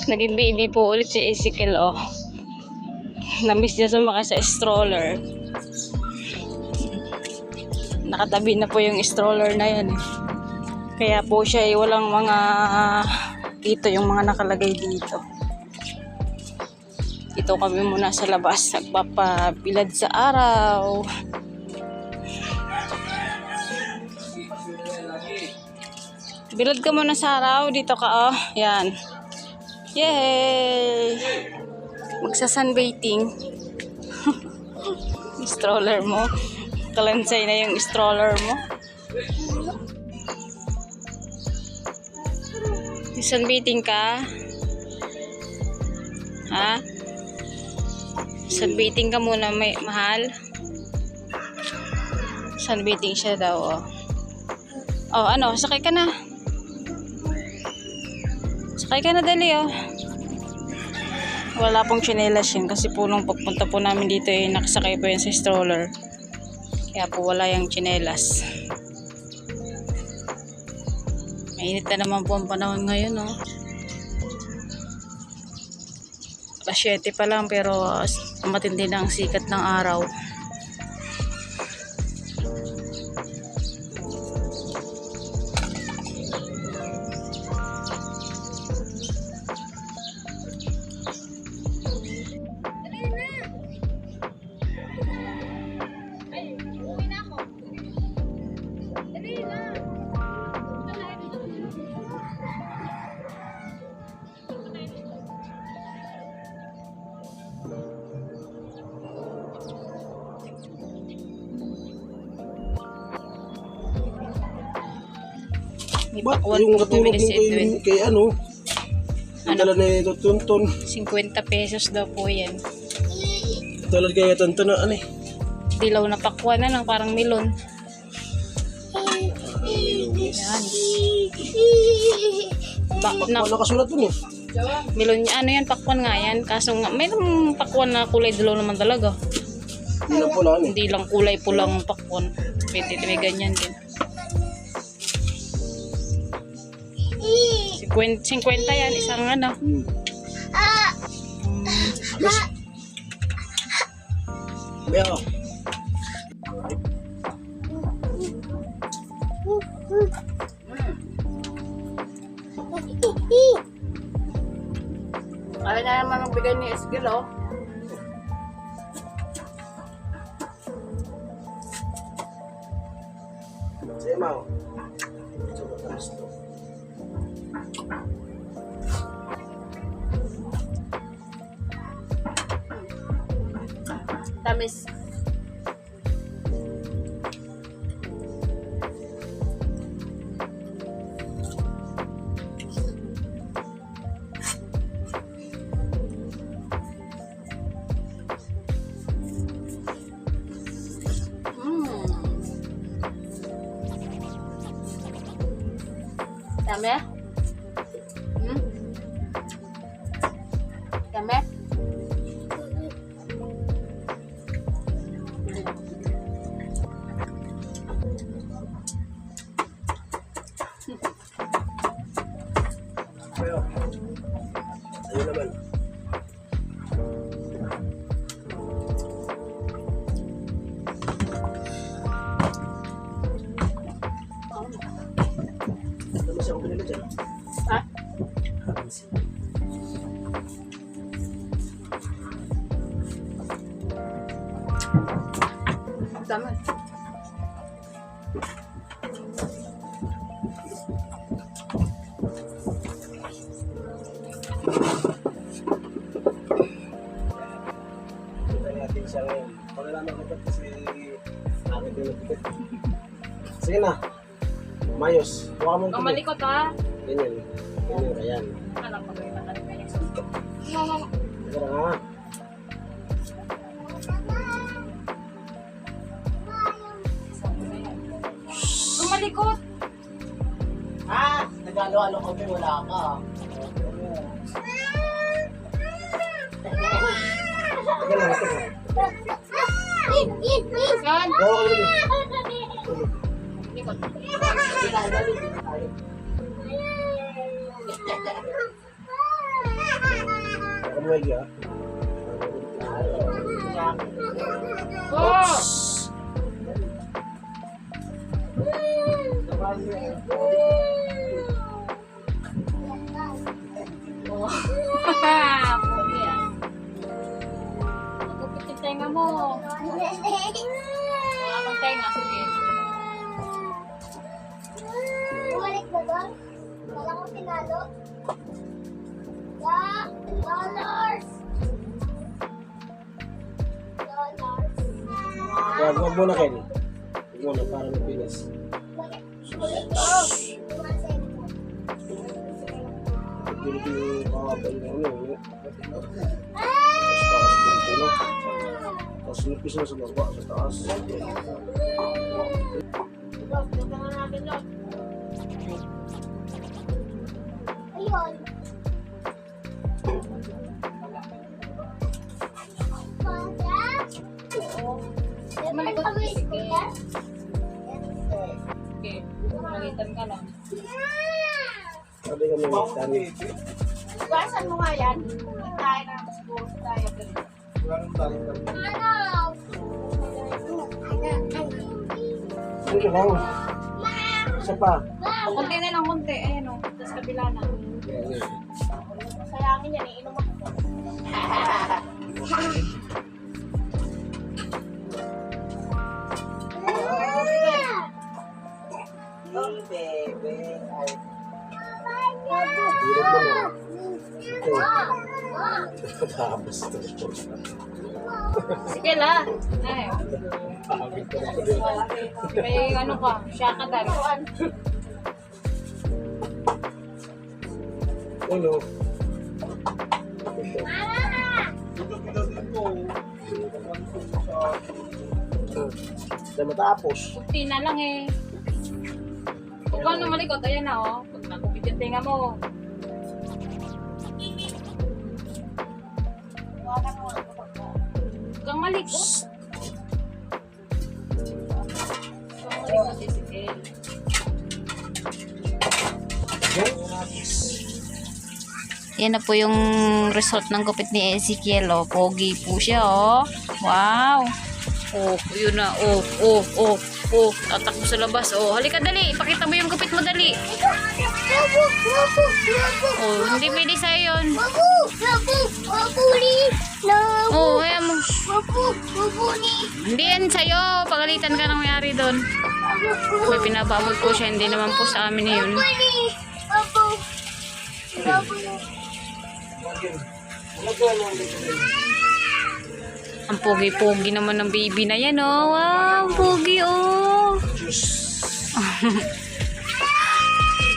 Naging baby po ulit si Ezekiel, oh. Namiss niya sumakay sa stroller. Nakatabi na po yung stroller na yan, eh. Kaya po siya ay walang mga dito, yung mga nakalagay dito. Dito kami muna sa labas, nagpapabilad sa araw. Bilad ka muna sa araw, dito ka, oh. Yan. Yay! Magsa-sunbathing. Stroller mo. Kalansay na yung stroller mo. Sunbathing ka? Ha? Sunbathing ka muna, mahal? Sunbathing siya daw, oh. Oh, ano? Sakay ka na. Sakay ka na dali, oh. Wala pong tsinelas yun kasi po nung pagpunta po namin dito eh, nakasakay po yan sa stroller. Kaya po wala yung tsinelas. Mainit na naman po ang panahon ngayon, oh. Alas 7 pa lang pero matindi na ang sikat ng araw. Ba't yung katulog mo kay ano? Dala na ito tunton. 50 pesos daw po yan. Tulad kaya tunton na ano eh. Dilaw na pakwan na lang, parang melon. Yan. Nakasulat dun eh. Melon, ano yan, pakwan nga yan. Kaso nga, mayroong pakwan na kulay dilaw naman talaga. Hindi lang pula Hindi lang kulay pulang pakwan. Pwede may ganyan din. 50 yan, isang ano. Beo. Kaya na naman ang bigay ni Eskil, oh. Sige, Mau. Coba tamis to. Tamis. Dami? Dami? Beo. Ayun naman. Tamis ako pinili dyan. Ha? Dami. Natin siya ngayon. Para lang naman kasi akin din natin. Sige na. Mayos. Huwag mo Kung malikot, ha? Ganyan. Ganyan. Ayan. Alam ko rin natin kayo. Sige na nga. Kung malikot. Nagalo-alo kami. Wala ka. Sige na. Yan. Oo. Likot. Sige na. Ako mo lagi, ah. Oh! Pogi ah. Magupit yung tenga mo. Wala kang tenga, sige. Bumalik na doon. Wala kang pinalo. Dollars! Dollars. Wag muna, Ken. Wag muna, para mapinis. Ulit ko. Tumasin mo. Hindi mawabay na ano. Ah! Tapos nipis na sa baba, sa taas. Ayun. Malikot Ano si yung Ken. kuya? Okay, malitan ka lang. Sabi kami dami. Basan mo nga yan. Tayo na siguro tayo. Ano? Ano ka lang? Isa pa. Kunti na lang, kunti. Ayan o, tapos kabila na. Sayangin yan, iinom ako. Hirap mo na. Ito. Tapos ito. Sige la. Ay, may ano ka, siya ka dali. Ano? Sa matapos. Kunti na lang eh. Huwag ka na malikot, ayan na oh. Pag nakupit yung tinga mo. Huwag kang malikot. Huwag kang malikot, Ezekiel. Yan na po yung result ng gupit ni Ezekiel. Oh. Pogi po siya. Oh. Wow. Oh, yun na. Oh, oh, oh, oh. Tatakbo sa labas. Oh, halika dali. Ipakita mo yung gupit mo dali. Oh, hindi pwede sa'yo yun. Oh, ayan mo. Hindi yan sa'yo. Pagalitan ka nang mayari doon. May pinababog po siya. Hindi naman po sa amin yun. Ang pogi-pogi naman ng baby na yan, oh. Wow, ang pogi, oh.